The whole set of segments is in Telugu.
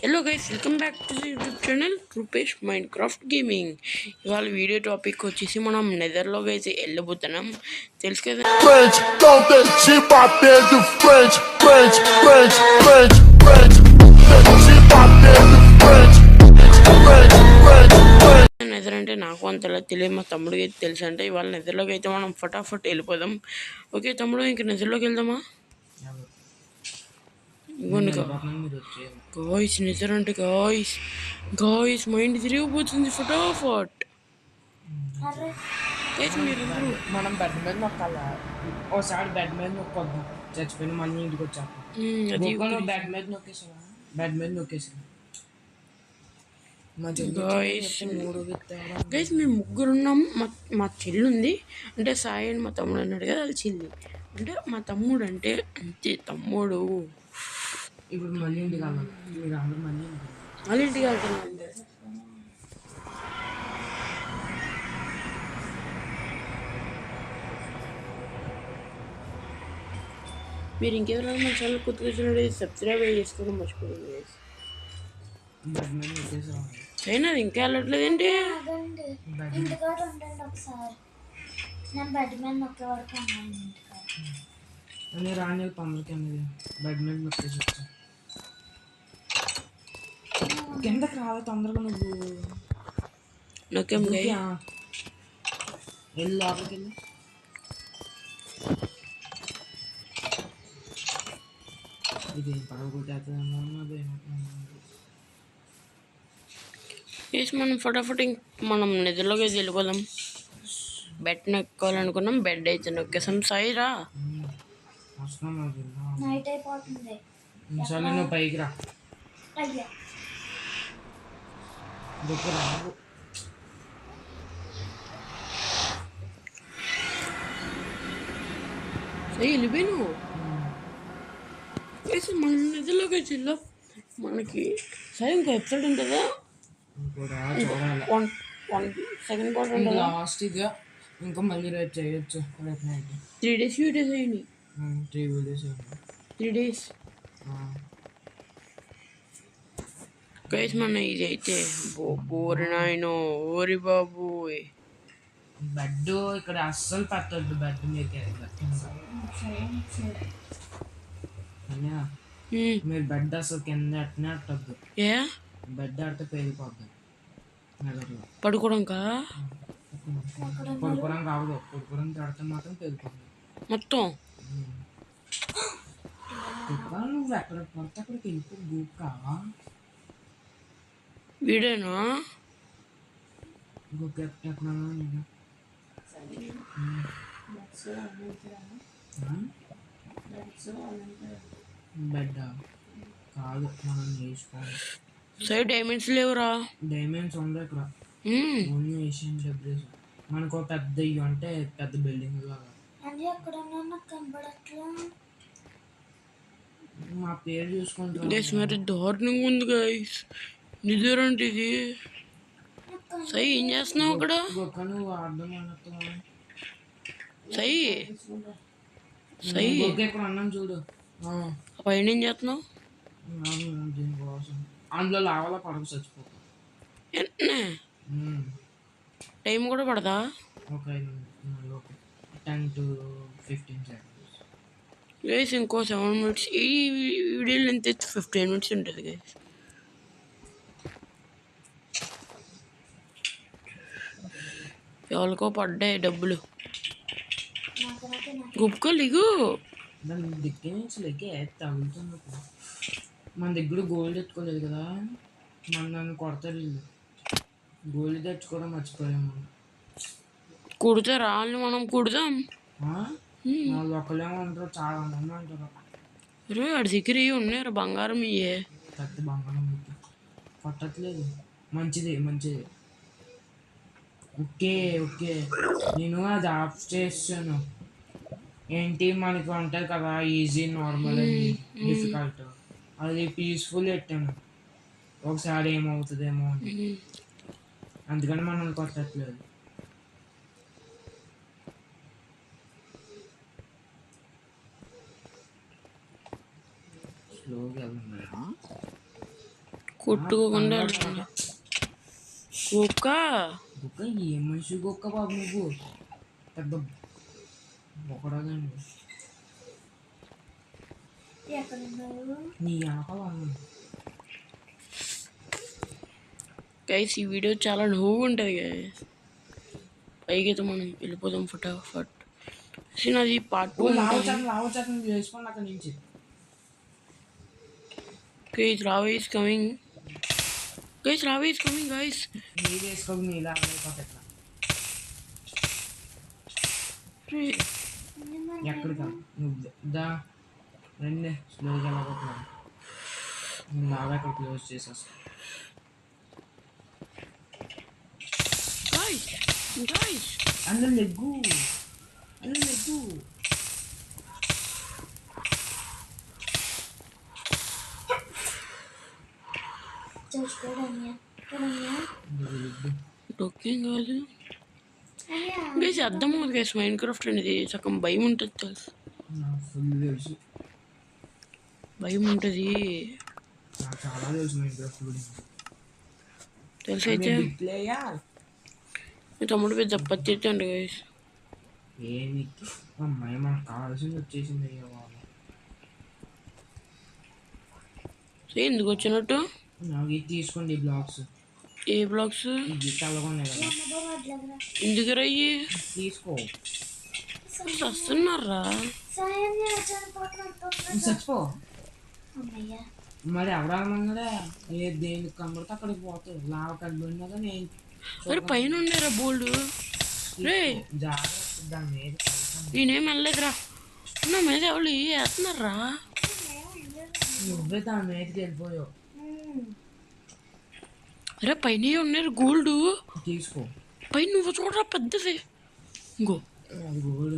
Hello guys, welcome back to the YouTube channel Rupesh Minecraft Gaming. ఇవాళ వీడియో టాపిక్ వచ్చేసి మనం నెదర్లోకి అయితే వెళ్ళబోతున్నాం తెలుసు కదా. French, don't that shit out there the French, French, French, French, French. That shit out there the French, French, French, French. Nether అంటే నాకు అంతలా తెలియదు, మా తమ్ముడికి అయితే తెలుసు. అంటే ఇవాళ నెదర్లోకి అయితే మనం ఫటాఫట్ వెళ్ళిపోదాం. ఓకే తమ్ముడు, ఇంక నెదర్లోకి వెళ్దామా? గాయ్స్ నిజం అంటే గాయ్స్ మైండ్ తిరిగిపోతుంది ఫటాఫట్. మీరు మనం బెడ్ మీద నొక్కాలా? ఒకసారి బెడ్ మీద నొక్కొద్దాం, చచ్చిపోయిన మళ్ళీ ఇంటికి వచ్చాక బెడ్ మీద నొక్కేసావా? బెడ్ మీద నొక్కేసా. గైస్ మేము ముగ్గురు ఉన్నాం. మా చెల్లి ఉంది, అంటే సాయి అని మా తమ్ముడు అన్నాడు కదా, అది చెల్లి. అంటే మా తమ్ముడు అంటే అంతే తమ్ముడు. ఇప్పుడు మళ్ళీ ఇంటికి వెళ్ళాలి, మీరు అందరూ మళ్ళీ ఇంటికి వెళ్తున్నాం. మీరు ఇంకెవరైనా మన ఛానల్ కొత్తగా వచ్చినట్టు సబ్స్క్రైబ్ చేసుకోవడం మర్చిపోతుంది. అయినా అది ఇంకా వెళ్ళట్లేదు ఏంటి? రాని తొందరకి బెడ్ మీద నొక్కేసి వచ్చా. కిందకి రావాలి తొందరగా, నువ్వు నొక్కాం వెళ్ళి లోపలికి వెళ్ళి. ఇది పడగొట్టేస్తుందేమో అన్నది. మనం ఫటాఫట్ మనం నిద్రలోకి వెళ్ళిపోదాం. బెడ్ నొక్కాలనుకున్నాం, బెడ్ అయితే నొక్కేసాం. సాయిరా నువ్వు పైకి రా. వెళ్ళిపోయాను. మన నిద్రలోకి వెళ్ళా. మనకి సరే ఇంకో ఎపిసోడ్ ఉంటుందా? సెకండ్ పార్ట్ ఉంటుంది లాస్ట్గా. ఇంకా మళ్ళీ రేపు చేయొచ్చు. రేపు నైట్ 3 days వీడియోస్ అయ్యి 3 వీడియోస్ 3 days. గైస్ మన ఇది అయితే బోరి నాయన ఓరి బాబు. బెడ్ ఇక్కడ అస్సలు పట్టద్దు, బెడ్ మీకు మీరు బెడ్ అసలు కింద అట్నే అట్టద్దు. బెడ్ ఆడితే పేలిపోద్ది. పడుకోవడం కావదు, పడుకోవడం ఆడితే మాత్రం పేలిపోద్ది మొత్తం. నువ్వు ఎక్కడ పడితే అక్కడికి వెళ్ళిపో. గూక్క వీడేనా గూక్క ఎక్కడ బెడ్ కాదు, మనం వేసుకోవాలి. సైడ్ డైమండ్స్ లేవురా? డైమండ్స్ ఉంది ఇక్కడ, ఓన్లీ ఏషియన్ డెబ్రీస్. మనకు పెద్ద ఇవి అంటే పెద్ద బిల్డింగ్ లాగా. మా పేరు చూసుకుంటాం. మరి దారుణంగా ఉంది గైస్. నిజరంటే ఇది. సై ఏం చేస్తున్నావు అక్కడ? నువ్వు అర్థం సై సై ఇక్కడ అన్నాం చూడు, పైన ఏం చేస్తున్నావు? దీనికోసం అందులో లావాలా పడకు, చచ్చిపోతా. టైం కూడా పడదా? ఒక 10 to 15 seconds. గైస్ ఇంకో 7 minutes. ఈ వీడియో లెంత్ 15 minutes ఉంటుంది గైస్. ఎవరికో పడ్డాయి డబ్బులు. గుప్పుకోలేగు దాని దిక్కే నుంచి తగులుతుంది. మన దగ్గర గోల్డ్ ఎత్తుకోలేదు కదా, మన నన్ను కొడతారు వీళ్ళు. గోల్డ్ తెచ్చుకోవడం మర్చిపోయాము. కుడితే రాళ్ళు మనం కుడదాం. వాళ్ళు ఒకళ్ళేమో ఉంటారు, చాలా మంది ఉంటారు. రే అడి దగ్గర ఉన్నారా బంగారం? ఇయ్యే పెద్ద బంగారం కొట్టట్లేదు. మంచిది మంచిది. ఓకే ఓకే, నేను అది ఆఫ్ చేస్తాను. ఏంటి మనకి ఉంటుంది కదా ఈజీ, నార్మల్, డిఫికల్ట్, అది పీస్ఫుల్ పెట్టాను. ఒకసారి ఏమవుతుందేమో అని, అందుకని మనం కొట్టట్లేదు. స్లోగా వెళ్తున్నారా? కొట్టుకోకుండా వెళ్తుంది కుక్క. కుక్క ఏ మనిషి కుక్క బాబు నువ్వు పెద్ద ఒకడాదండి నీ ఆకలి అన్నాను. గైస్ ఈ వీడియో చాలా నువ్వు ఉంటుంది గైస్. పైకి అయితే మనం వెళ్ళిపోదాం ఫటాఫట్. అది పార్ట్ 2 లావచాకం చేసుకోండి అక్కడి నుంచి. గైస్ రావే ఈస్ కమింగ్. గైస్ రావే ఈస్ కమింగ్ గైస్. నీళ్ళు వేసుకోక నీళ్ళు ఆగలేకపోతే ఎక్కడికా నువ్వు దా రండి స్లోగా వెళ్ళకపోతున్నాను. నేను లాగా అక్కడ క్లోజ్ చేసేస్తా. గైస్ గైస్ అందులో లెగ్గు ఓకేం కాదు గైస్. అర్థం అవుతుంది గైస్. మైండ్ క్రాఫ్ట్ అనేది సగం భయం ఉంటుంది తెలుసు. ఫుల్ తెలుసు, భయం ఉంటుంది నాకు చాలా తెలుసు మైండ్ క్రాఫ్ట్ గురించి. తెలుసు. అయితే మీ తమ్ముడు పెద్ద పత్తి అయితే అండి గైస్. ఏమి అమ్మాయి మనకు కావాల్సింది వచ్చేసింది. అయ్యో బాబు ఎందుకు వచ్చినట్టు నాకు ఇది తీసుకోండి బ్లాక్స్. ఏ బ్లాక్స్? ఇది చల్లగొన్నాయి కదా ఎందుకు రయ్యి తీసుకో. వస్తున్నారా చచ్చిపో మరి ఎవడమన్నాడా ఏ దేనికి కనబడితే అక్కడికి పోతాయి. లావ కనబడినా కానీ అరే పైన ఉండేరా బోల్డ్ రే. జాగ్రత్త దాని మీద నేనేం వెళ్ళలేదురా. నా మీద ఎవరు వేస్తున్నారా? నువ్వే దాని మీదకి వెళ్ళిపోయావు. అరే పైన ఉన్నారు గోల్డ్. తీసుకో పైన నువ్వు చూడరా పెద్దది. ఇంకో అది గోల్డ్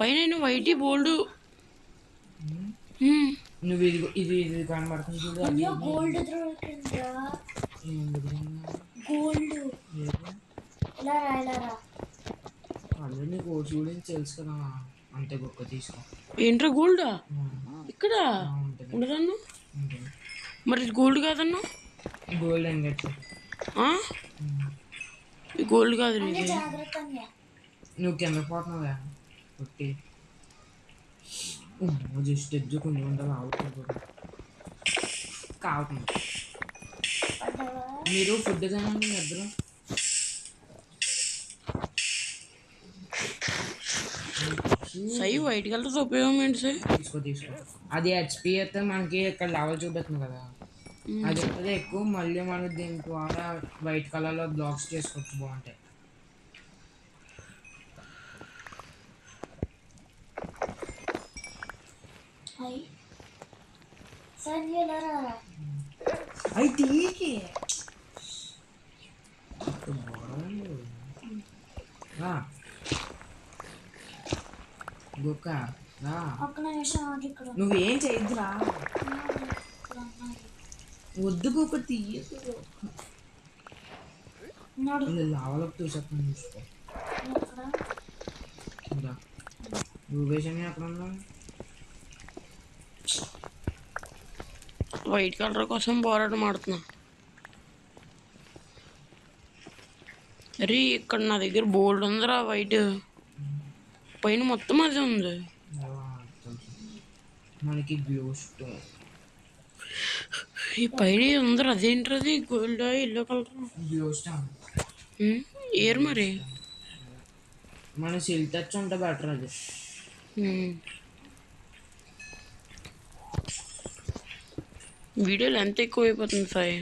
పైన వైట్ బోల్డ్. నువ్వు ఇది ఇది ఇది కనబడుతుంది చూడు. గోల్డ్ అదే నీకు చూడని తెలుసు కదా. అంతే గొప్ప తీసుకో. ఏంట్రా గోల్డా ఇక్కడ ఉండదన్ను. మరి గోల్డ్ కాదన్నా. గోల్డ్ ఎంగెట్ గోల్డ్ కాదు. నువ్వు కింద పోతున్నావా ఒట్టి జస్ట్ ఎడ్జుకుని ఉండాలి. ఆవుతుంది కావుతుంది. మీరు ఫుడ్ తినండి ఇద్దరు. సై వైట్ కలర్ ఉపయోగం ఏంటి సార్? తీసుకో అది హెచ్పి అయితే మనకి ఇక్కడ లెవెల్ చూపిస్తుంది కదా. అది అయితే ఎక్కువ. మళ్ళీ మనం దీని ద్వారా వైట్ కలర్లో బ్లాక్స్ చేసుకోవచ్చు. బాగుంటాయి. అయితే గొక్క నువ్వేం చేయద్దురా. వద్దు గొక్క తీయదు. లావలకు చూసేస్తాను చూసుకో. రూపేష్ అక్కడ ఉన్నా. వైట్ కలర్ కోసం పోరాటం ఆడుతున్నా. అరే ఇక్కడ నా దగ్గర బోల్డ్ ఉందిరా వైట్. పైన మొత్తం అదే ఉంది. మనకి గ్లో స్టోన్ ఈ పైన ఉందిరా. అదేంటది gold yellow colour glow stone. ఏరు మరి మన సిల్ టచ్ ఉంటే బెటర్. అది వీడియోలు ఎంత ఎక్కువ అయిపోతుంది సాయి.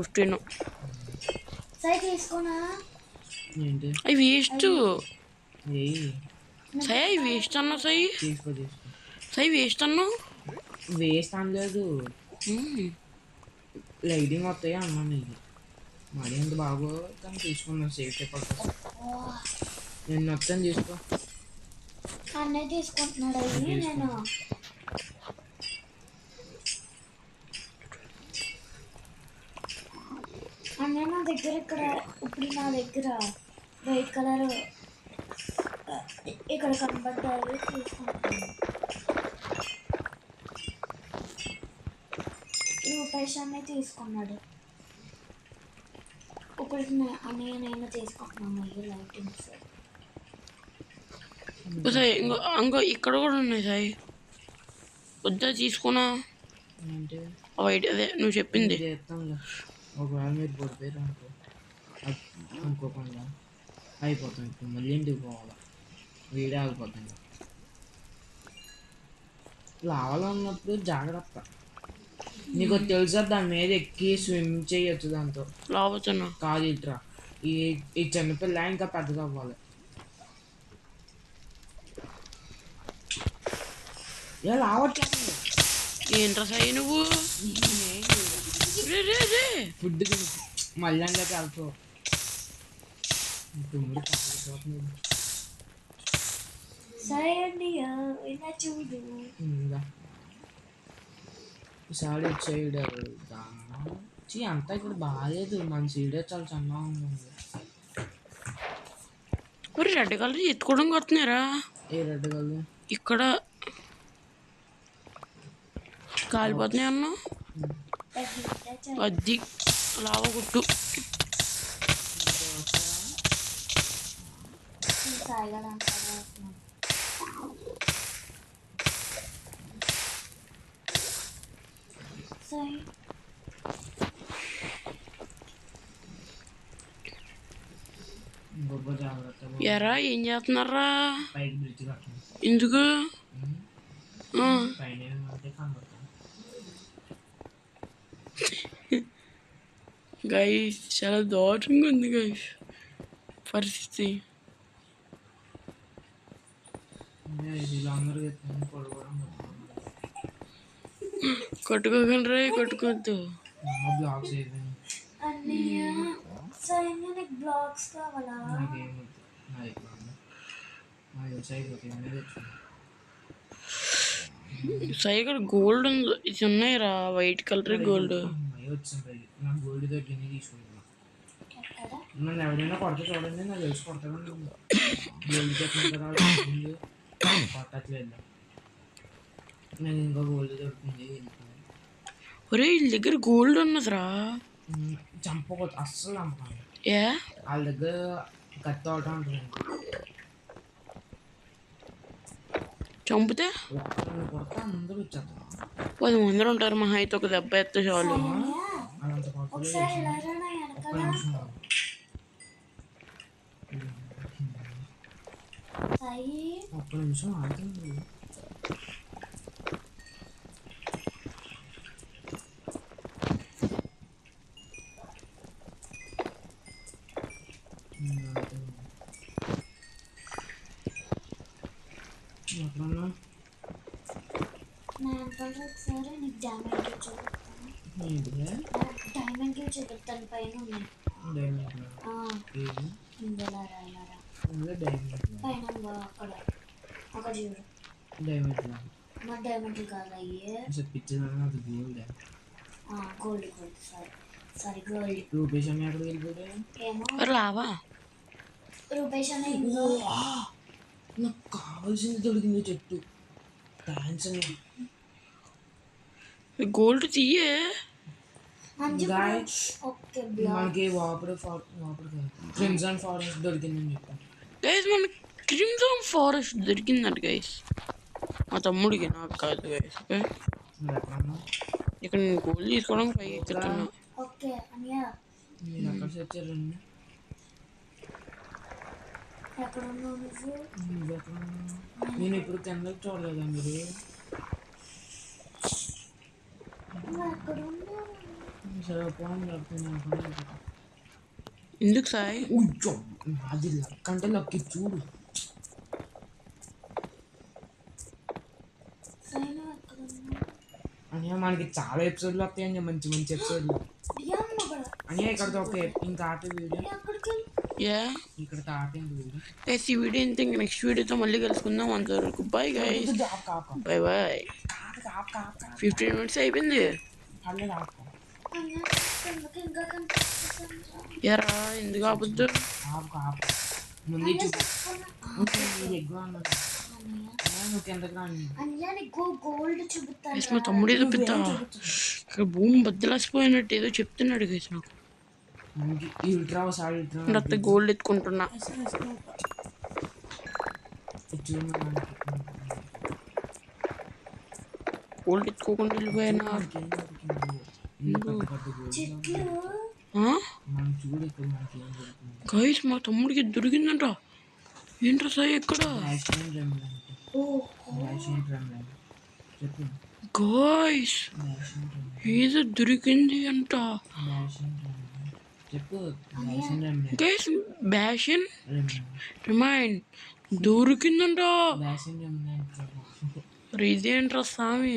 15 ఏంటి అవి వేస్ట్ సాయి. అవి వేస్ట్ అన్నా సాయి. తీసుకో సాయి వేస్ట్ అన్నా. వేస్ట్ అనలేదు. లైటింగ్ వస్తాయి అన్నాను. ఇది మరి అంత బాగో కానీ తీసుకున్నాను సేఫ్టీ పర్పస్. నేను మొత్తం తీసుకో. అన్నయ్య తీసుకుంటున్నాడు. అవి నేను అన్నయ్య నా దగ్గర ఇక్కడ ఇప్పుడు నా దగ్గర వైట్ కలర్ ఇక్కడ కనబడ్డాయి తీసుకుంటాను. రూపేష్ అనే తీసుకున్నాడు. ఒకటి అన్నయ్య నేను తీసుకుంటున్నాను అయ్యి లైటింగ్స్. సాయి ఇంకో ఇక్కడ కూడా ఉన్నాయి సాయి. వద్దా తీసుకున్నా అంటే వైట్ అదే నువ్వు చెప్పింది. చేస్తాంలే. ఒకవేళ మీరు పడిపోయారు అనుకో అనుకోకుండా అయిపోతాం. ఇప్పుడు మళ్ళీ ఇంటికి పోవాలి, వీడే ఆగిపోతాం. లావలో ఉన్నప్పుడు జాగ్రత్త. నీకు తెలుసా దాని మీద ఎక్కి స్విమ్ చేయొచ్చు దాంతో. లావుతున్నా కాదు ఇట్రా, ఈ ఈ చిన్నపిల్ల ఇంకా పెద్దది అవ్వాలి. ఏ లావట్లేదు. ఏంట్రా సాయి నువ్వు రే రే రే ఫుడ్ తిని మళ్ళీ అందులోకి వెళ్తావు. తుమ్ముడు కాలిపోతుంది. సరే అండి ఇలా చూడు. ఈసారి సైడ్ అంతా ఇక్కడ బాగాలేదు. మన సైడే చాలా సన్నగా ఉంది. మరి రెడ్ కలర్ ఎత్తుకోవడం వస్తున్నారా ఏ రెడ్ కలర్ ఇక్కడ కాలిపోతున్నాయి అన్న. అది లావ గుట్టు గొప్ప జాగ్రత్త. ఎరా ఏం చేస్తున్నారా? పైకి బ్రిడ్జ్ కట్టండి. ఎందుకు పైన ఏమంటే కనబడతాను. గైస్ చాలా దారుణంగా ఉంది గైస్ పరిస్థితి. వీళ్ళందరూ పడుకోవడం కొట్టుకోకండి రే, కొట్టుకోవద్దు. బ్లాగ్స్ అయిపోయినాయి. అన్నయ్య సైన్య నీకు బ్లాగ్స్ కావాలా? నాకేమవుతుంది నాకు తెలిసి అయిపోతాయి. సాయి ఇక్కడ గోల్డ్ ఉంది, ఇది ఉన్నాయిరా వైట్ కలర్ గోల్డ్. వచ్చింది నాకు గోల్డ్ దొరికింది తీసుకుంటున్నాను. ఎక్కడ? నన్ను ఎవరైనా కొడితే చూడండి, నాకు తెలిసి కొడతాను. గోల్డ్ చెప్తున్నా కొట్టట్లేదు. నేను ఇంకా గోల్డ్ దొరికింది. ఒరే వీళ్ళ దగ్గర గోల్డ్ ఉన్నదిరా. చంపకూడదు, అస్సలు చంపకండి. ఏ వాళ్ళ దగ్గర కత్తి అవటం ఉంటుంది. చంపితే కొడతా అందరూ వచ్చేస్తారు. 10 మంది ఉంటారు, మహా అయితే ఒక దెబ్బ ఎత్తే చాలు. అదంత కొడతా. ఒకసారి ఎలా రా ఒక్క వెనకాల నిమిషం సాయి. ఒక్క నిమిషం ఆడుతుంది. ఎప్పుడన్నా నా వెనకాల ఒకసారి నీకు డైమండ్ కి చూపిస్తాను. ఏంటిదే డైమండ్ కి చూపిస్తాను పైన ఉన్నాయి. డైమండ్ ఇందులో రాయలరా డైమండ్ పైన అక్కడ అక్కడ చూడు. డైమండ్ మా డైమండ్ కాదు అయ్యే పిచ్చిందని అది gold. Gold gold sorry gold. Rupesh అని ఎక్కడికి వెళ్ళిపోయాడు? ఏమో లావా రూపేష్ అనే నాకు కావాల్సింది దొరికింది చెట్టు. థ్యాంక్స్ అని. గోల్డ్ తీయే. ఓకే మనకి వాపర్ ఫ్రెండ్స్ అండ్ ఫారెస్ట్ దొరికిందని చెప్పాను. గైస్ మనకి క్రిమ్సన్ ఫారెస్ట్ దొరికిందంట గైస్, మా తమ్ముడికి, నాకు కాదు గైస్. ఎక్కడన్నా ఇక్కడ నేను గోల్డ్ తీసుకోవడానికి పైకి ఎక్కుతున్నా. ఓకే అన్నయ్య మీరు ఎక్కడ తెచ్చారండి? ఎక్కడ ఉన్నావు నువ్వు? నువ్వెక్కడ ఉన్నావు? నేను ఇప్పుడు కిందకి చూడలేదా మీరు? నువ్వు ఎక్కడ ఉన్నావు? సరే పోనీ చెప్తాను. ఎందుకు సాయి? అది లక్ అంటే లక్కి చూడు. సైన్ ఎక్కడ ఉన్నావు? అని మనకి చాలా ఎపిసోడ్లు వస్తాయండి, మంచి మంచి ఎపిసోడ్లు. అని ఇక్కడ ఒక ఇంకా ఆట వీడియో ఇక్కడ ఆటండి వీడియో. గైస్ ఈ వీడియో ఇంత, ఇంకా నెక్స్ట్ వీడియోతో మళ్ళీ కలుసుకుందాం. అంతవరకు bye guys, bye bye. 15 minutes అయిపోయింది. ఎరా ఎందుకు ఆపొద్దు? ముందు చూపు. నువ్వు కిందకి రాని అనియా నీకు గోల్డ్ చూపుతాను గైస్ మా తమ్ముడు ఏదో పెద్ద ఇక్కడ భూమి బద్దలాసిపోయినట్టు ఏదో చెప్తున్నాడు గైస్ నాకు మనకి ఈ ఇల్ట్రా ఒకసారి ఇల్ట్రా లేకపోతే గోల్డ్ ఎత్తుకుంటున్నా గోల్డ్ ఎత్తుకోకుండా వెళ్ళిపోయినా చెట్లు మనం చూడు ఇక్కడ మనకి ఏం దొరుకుతుంది గైస్ మా తమ్ముడికి దొరికిందంట ఏంట్రా సాయి ఎక్కడ మ్యాషన్ రెమ్లెంట్ మ్యాషన్ రెమ్లెంట్ చెప్పు గైస్ మ్యాషన్ రెమ్లెంట్ ఏదో దొరికింది అంట మ్యాషన్ రెమ్లెంట్ చెప్పు మ్యాషన్ రెమ్లెంట్ గైస్ బ్యాషన్ రెమ్లెంట్ రిమైండ్ దొరికిందంట మ్యాషన్ రెమ్లెంట్ మరి ఇదేంట్రా స్వామి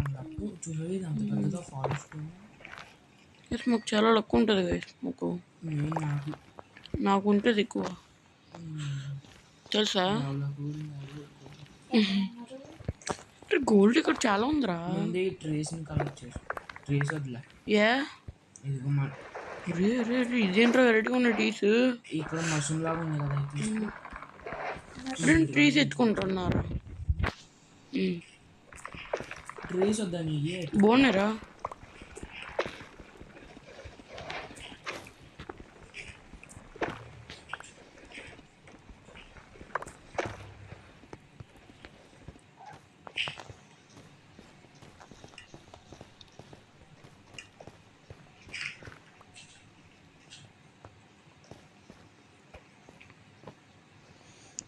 నాకు చూసేది అంత పెద్దగా ఫారెస్ట్ గైస్ మాకు చాలా లక్ ఉంటుంది గైస్ మాకు నాకు నాకు ఉంటుంది ఎక్కువ తెలుసా గోల్డ్ ఇక్కడ చాలా ఉందిరా ముందే ట్రేస్ని కలెక్ట్ చేసి ట్రేస్ వదిలే ఏ ఇదిగో మన రే రే రే ఇదేంట్రా వెరైటీగా ఉన్న టీస్ ఇక్కడ మషిన్ లాగా ఉంది కదా ఇది తీసుకో. రెండు ట్రీస్ ఎత్తుకుంటున్నారు ట్రేస్ వద్దా నీకు బాగున్నారా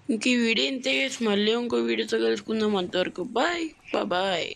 ఇంక ఈ వీడియో ఇంతే మళ్ళీ ఇంకో వీడియోతో కలుసుకుందాం అంతవరకు బాయ్ బాయ్